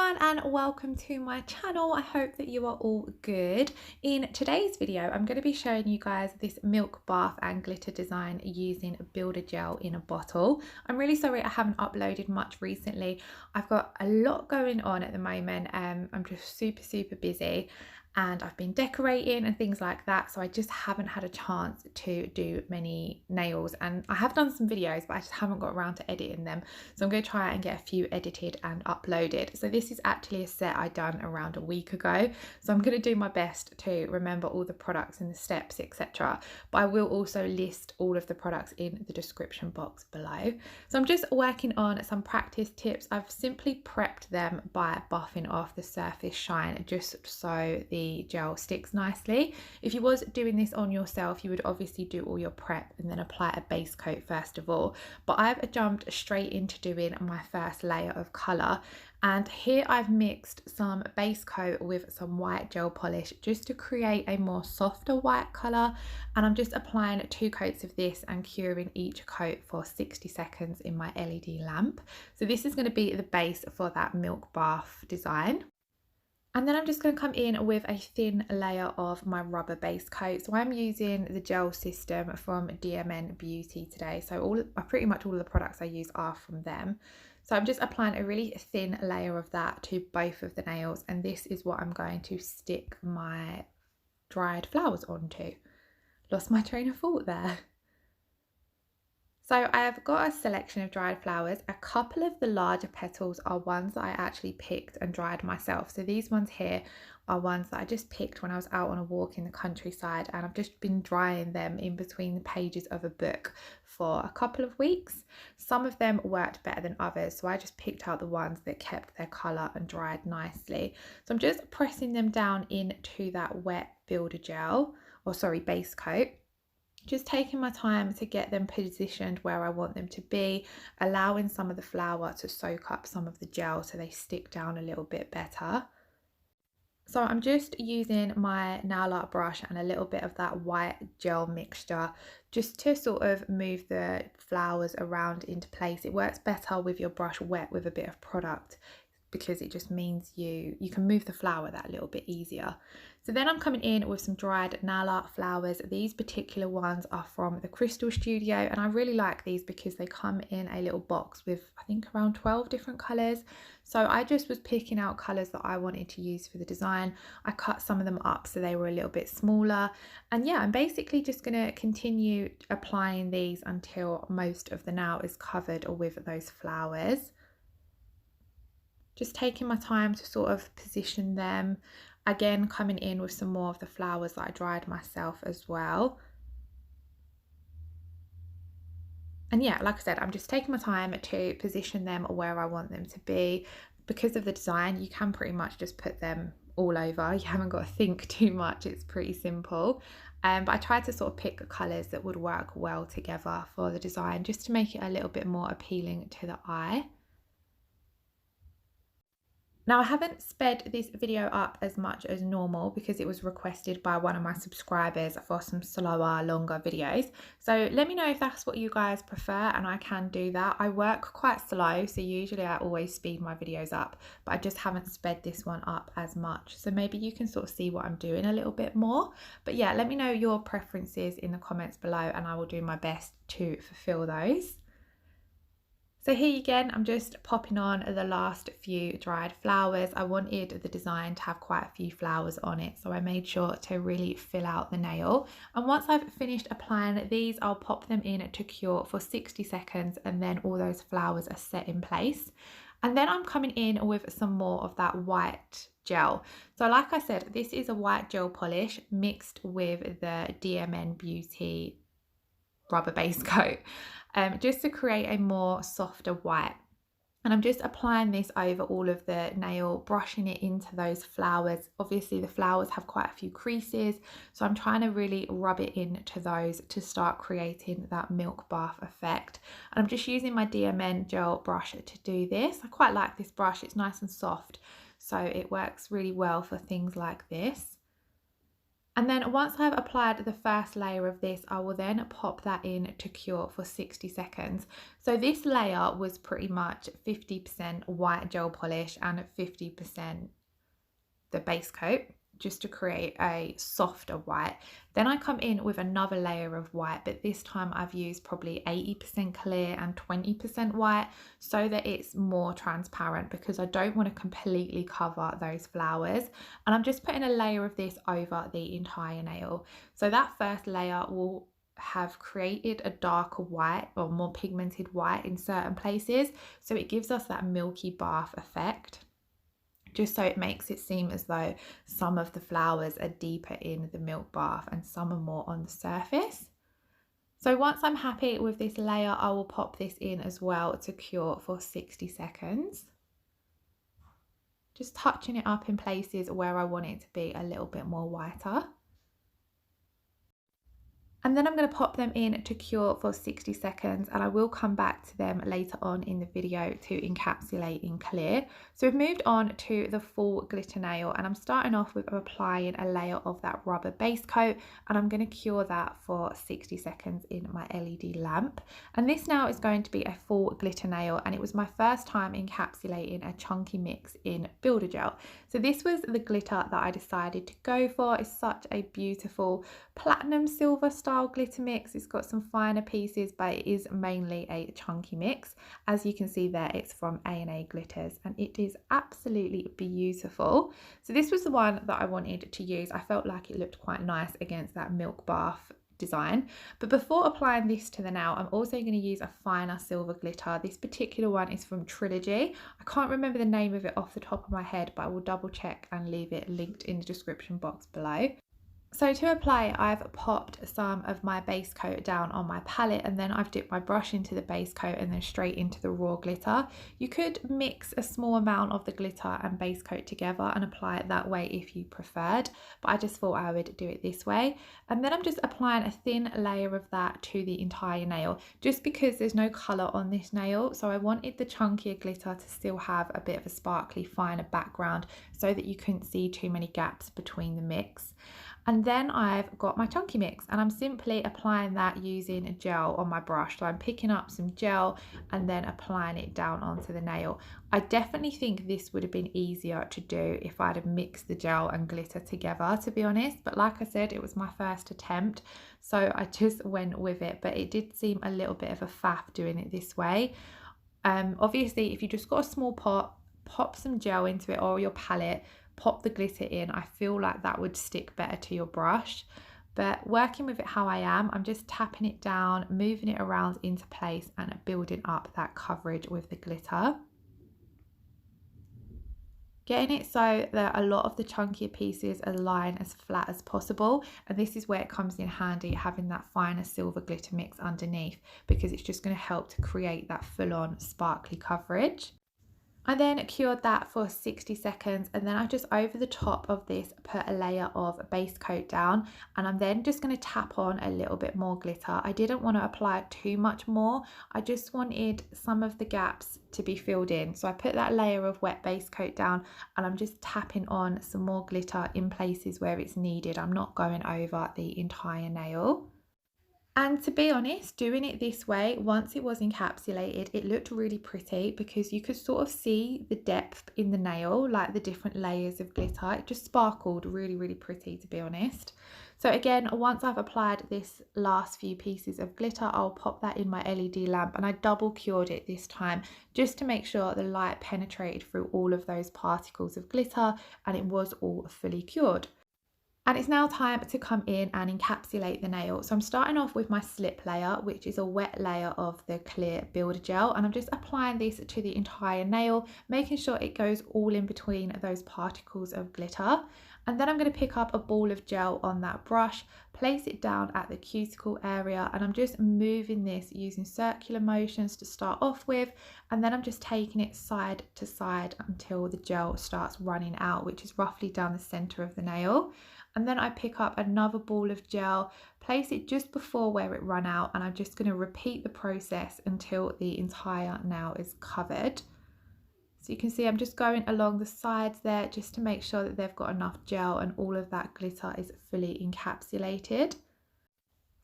everyone and welcome to my channel. I hope that you are all good. In today's video I'm going to be showing you guys this milk bath and glitter design using builder gel in a bottle. I'm really sorry I haven't uploaded much recently. I've got a lot going on at the moment. I'm just super busy and I've been decorating and things like that, so I just haven't had a chance to do many nails, and I have done some videos but I just haven't got around to editing them, so I'm going to try and get a few edited and uploaded. So this is actually a set I done around a week ago, so I'm going to do my best to remember all the products and the steps, etc., but I will also list all of the products in the description box below. So I'm just working on some practice tips. I've simply prepped them by buffing off the surface shine just so the gel sticks nicely. If you was doing this on yourself, you would obviously do all your prep and then apply a base coat first of all, but I've jumped straight into doing my first layer of colour, and here I've mixed some base coat with some white gel polish just to create a more softer white colour, and I'm just applying 2 coats of this and curing each coat for 60 seconds in my LED lamp. So this is going to be the base for that milk bath design. And then I'm just going to come in with a thin layer of my rubber base coat. So I'm using the gel system from DMN Beauty today. So pretty much all of the products I use are from them. So I'm just applying a really thin layer of that to both of the nails, and this is what I'm going to stick my dried flowers onto. Lost my train of thought there. So I've got a selection of dried flowers. A couple of the larger petals are ones that I actually picked and dried myself. So these ones here are ones that I just picked when I was out on a walk in the countryside, and I've just been drying them in between the pages of a book for a couple of weeks. Some of them worked better than others, so I just picked out the ones that kept their colour and dried nicely. So I'm just pressing them down into that wet builder gel, or sorry, base coat. Just taking my time to get them positioned where I want them to be, allowing some of the flour to soak up some of the gel so they stick down a little bit better. So I'm just using my nail art brush and a little bit of that white gel mixture just to sort of move the flowers around into place. It works better with your brush wet with a bit of product, because it just means you can move the flower that little bit easier. So then I'm coming in with some dried nail art flowers. These particular ones are from the Crystal Studio, and I really like these because they come in a little box with I think around 12 different colours. So I just was picking out colours that I wanted to use for the design. I cut some of them up so they were a little bit smaller, and yeah, I'm basically just going to continue applying these until most of the nail is covered with those flowers. Just taking my time to sort of position them. Again, coming in with some more of the flowers that I dried myself as well. And yeah, like I said, I'm just taking my time to position them where I want them to be. Because of the design, you can pretty much just put them all over. You haven't got to think too much. It's pretty simple. But I tried to sort of pick colours that would work well together for the design, just to make it a little bit more appealing to the eye. Now, I haven't sped this video up as much as normal because it was requested by one of my subscribers for some slower, longer videos. So let me know if that's what you guys prefer, and I can do that. I work quite slow, so usually I always speed my videos up, but I just haven't sped this one up as much. So maybe you can sort of see what I'm doing a little bit more. But yeah, let me know your preferences in the comments below and I will do my best to fulfill those. So here again, I'm just popping on the last few dried flowers. I wanted the design to have quite a few flowers on it, so I made sure to really fill out the nail. And once I've finished applying these, I'll pop them in to cure for 60 seconds, and then all those flowers are set in place. And then I'm coming in with some more of that white gel. So like I said, this is a white gel polish mixed with the DMN Beauty rubber base coat, just to create a more softer white. And I'm just applying this over all of the nail, brushing it into those flowers. Obviously the flowers have quite a few creases, so I'm trying to really rub it into those to start creating that milk bath effect. And I'm just using my DMN gel brush to do this. I quite like this brush, it's nice and soft, so it works really well for things like this. And then once I've applied the first layer of this, I will then pop that in to cure for 60 seconds. So this layer was pretty much 50% white gel polish and 50% the base coat, just to create a softer white. Then I come in with another layer of white, but this time I've used probably 80% clear and 20% white so that it's more transparent, because I don't want to completely cover those flowers. And I'm just putting a layer of this over the entire nail. So that first layer will have created a darker white or more pigmented white in certain places, so it gives us that milky bath effect, just so it makes it seem as though some of the flowers are deeper in the milk bath and some are more on the surface. So once I'm happy with this layer, I will pop this in as well to cure for 60 seconds. Just touching it up in places where I want it to be a little bit more whiter. And then I'm going to pop them in to cure for 60 seconds, and I will come back to them later on in the video to encapsulate in clear. So we've moved on to the full glitter nail, and I'm starting off with applying a layer of that rubber base coat, and I'm going to cure that for 60 seconds in my LED lamp. And this now is going to be a full glitter nail, and it was my first time encapsulating a chunky mix in Builder Gel. So this was the glitter that I decided to go for. It's such a beautiful platinum silver style glitter mix. It's got some finer pieces, but it is mainly a chunky mix. As you can see there, it's from A&A Glitters, and it is absolutely beautiful. So this was the one that I wanted to use. I felt like it looked quite nice against that milk bath design. But before applying this to the nail, I'm also going to use a finer silver glitter. This particular one is from Trilogy. I can't remember the name of it off the top of my head, but I will double check and leave it linked in the description box below. So to apply, I've popped some of my base coat down on my palette, and then I've dipped my brush into the base coat and then straight into the raw glitter. You could mix a small amount of the glitter and base coat together and apply it that way if you preferred, but I just thought I would do it this way. And then I'm just applying a thin layer of that to the entire nail, just because there's no colour on this nail, so I wanted the chunkier glitter to still have a bit of a sparkly, finer background so that you couldn't see too many gaps between the mix. And then I've got my chunky mix, and I'm simply applying that using a gel on my brush. So I'm picking up some gel and then applying it down onto the nail. I definitely think this would have been easier to do if I'd have mixed the gel and glitter together, to be honest. But like I said, it was my first attempt, so I just went with it. But it did seem a little bit of a faff doing it this way. Obviously, if you just got a small pot, pop some gel into it or your palette, pop the glitter in. I feel like that would stick better to your brush. But working with it how I am, I'm just tapping it down, moving it around into place and building up that coverage with the glitter. Getting it so that a lot of the chunkier pieces are lying as flat as possible, and this is where it comes in handy having that finer silver glitter mix underneath, because it's just going to help to create that full-on sparkly coverage. I then cured that for 60 seconds, and then I just over the top of this put a layer of base coat down, and I'm then just going to tap on a little bit more glitter. I didn't want to apply too much more. I just wanted some of the gaps to be filled in. So I put that layer of wet base coat down, and I'm just tapping on some more glitter in places where it's needed. I'm not going over the entire nail. And to be honest, doing it this way, once it was encapsulated, it looked really pretty because you could sort of see the depth in the nail, like the different layers of glitter. It just sparkled really, really pretty, to be honest. So again, once I've applied this last few pieces of glitter, I'll pop that in my LED lamp, and I double cured it this time just to make sure the light penetrated through all of those particles of glitter and it was all fully cured. And it's now time to come in and encapsulate the nail. So I'm starting off with my slip layer, which is a wet layer of the clear Builder Gel. And I'm just applying this to the entire nail, making sure it goes all in between those particles of glitter. And then I'm going to pick up a ball of gel on that brush, place it down at the cuticle area, and I'm just moving this using circular motions to start off with, and then I'm just taking it side to side until the gel starts running out, which is roughly down the center of the nail. And then I pick up another ball of gel, place it just before where it ran out, and I'm just going to repeat the process until the entire nail is covered. So you can see I'm just going along the sides there just to make sure that they've got enough gel and all of that glitter is fully encapsulated.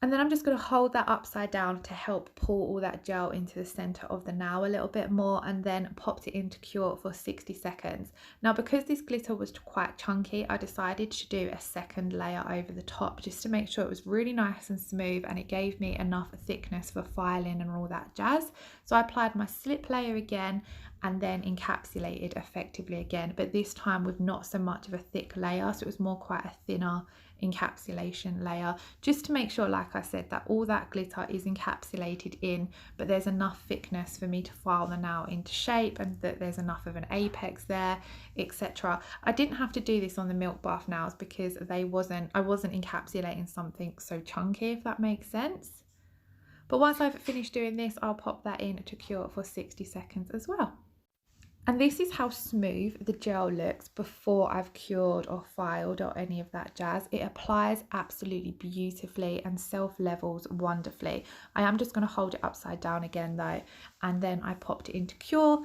And then I'm just going to hold that upside down to help pull all that gel into the center of the nail a little bit more, and then popped it into cure for 60 seconds. Now, because this glitter was quite chunky, I decided to do a second layer over the top just to make sure it was really nice and smooth and it gave me enough thickness for filing and all that jazz. So I applied my slip layer again and then encapsulated effectively again, but this time with not so much of a thick layer, so it was more quite a thinner encapsulation layer, just to make sure, like I said, that all that glitter is encapsulated in, but there's enough thickness for me to file the nail into shape and that there's enough of an apex there, etc. I didn't have to do this on the Milk Bath nails because I wasn't encapsulating something so chunky, if that makes sense. But once I've finished doing this, I'll pop that in to cure for 60 seconds as well. And this is how smooth the gel looks before I've cured or filed or any of that jazz. It applies absolutely beautifully and self-levels wonderfully. I am just going to hold it upside down again though, and then I popped it into cure.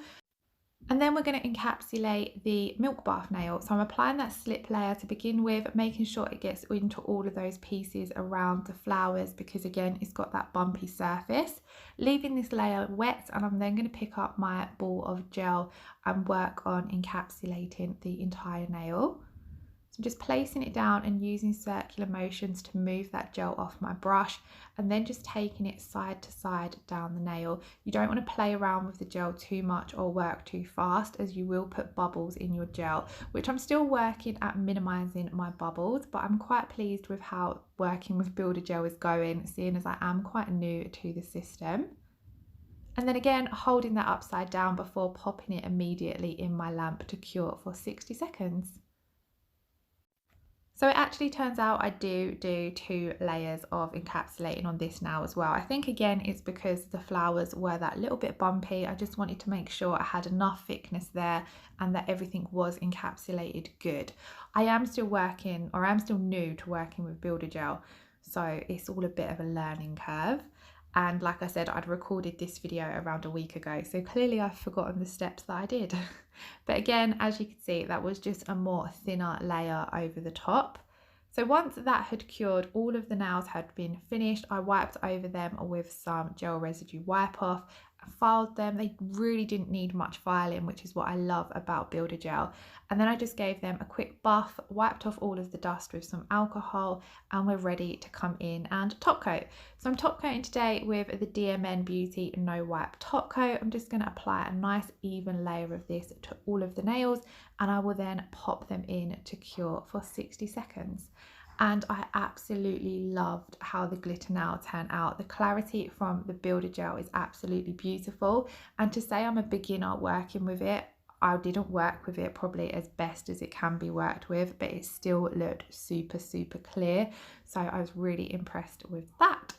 And then we're going to encapsulate the Milk Bath nail. So I'm applying that slip layer to begin with, making sure it gets into all of those pieces around the flowers because again, it's got that bumpy surface. Leaving this layer wet, and I'm then going to pick up my ball of gel and work on encapsulating the entire nail. So I'm just placing it down and using circular motions to move that gel off my brush, and then just taking it side to side down the nail. You don't want to play around with the gel too much or work too fast, as you will put bubbles in your gel, which I'm still working at minimizing my bubbles, but I'm quite pleased with how working with Builder Gel is going, seeing as I am quite new to the system. And then again, holding that upside down before popping it immediately in my lamp to cure for 60 seconds. So it actually turns out I do 2 layers of encapsulating on this now as well. I think again it's because the flowers were that little bit bumpy. I just wanted to make sure I had enough thickness there and that everything was encapsulated good. I am still new to working with Builder Gel, so it's all a bit of a learning curve. And like I said, I'd recorded this video around a week ago, so clearly I've forgotten the steps that I did. But again, as you can see, that was just a more thinner layer over the top. So once that had cured, all of the nails had been finished, I wiped over them with some gel residue wipe off, filed them. They really didn't need much filing, which is what I love about Builder Gel. And then I just gave them a quick buff, wiped off all of the dust with some alcohol, and we're ready to come in and top coat. So I'm top coating today with the DMN Beauty No Wipe Top Coat. I'm just going to apply a nice even layer of this to all of the nails, and I will then pop them in to cure for 60 seconds. And I absolutely loved how the glitter nail turned out. The clarity from the Builder Gel is absolutely beautiful. And to say I'm a beginner working with it, I didn't work with it probably as best as it can be worked with, but it still looked super, super clear. So I was really impressed with that.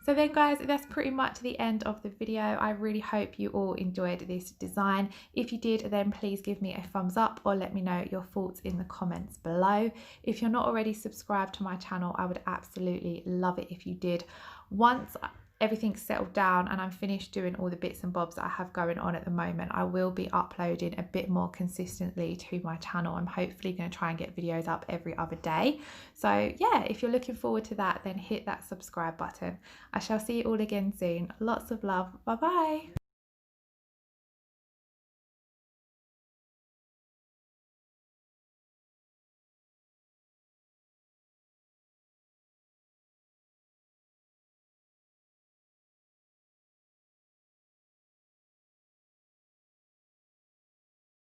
So then guys, that's pretty much the end of the video. I really hope you all enjoyed this design. If you did, then please give me a thumbs up or let me know your thoughts in the comments below. If you're not already subscribed to my channel, I would absolutely love it if you did. Once everything's settled down and I'm finished doing all the bits and bobs that I have going on at the moment, I will be uploading a bit more consistently to my channel. I'm hopefully going to try and get videos up every other day. So yeah, if you're looking forward to that, then hit that subscribe button. I shall see you all again soon. Lots of love. Bye bye.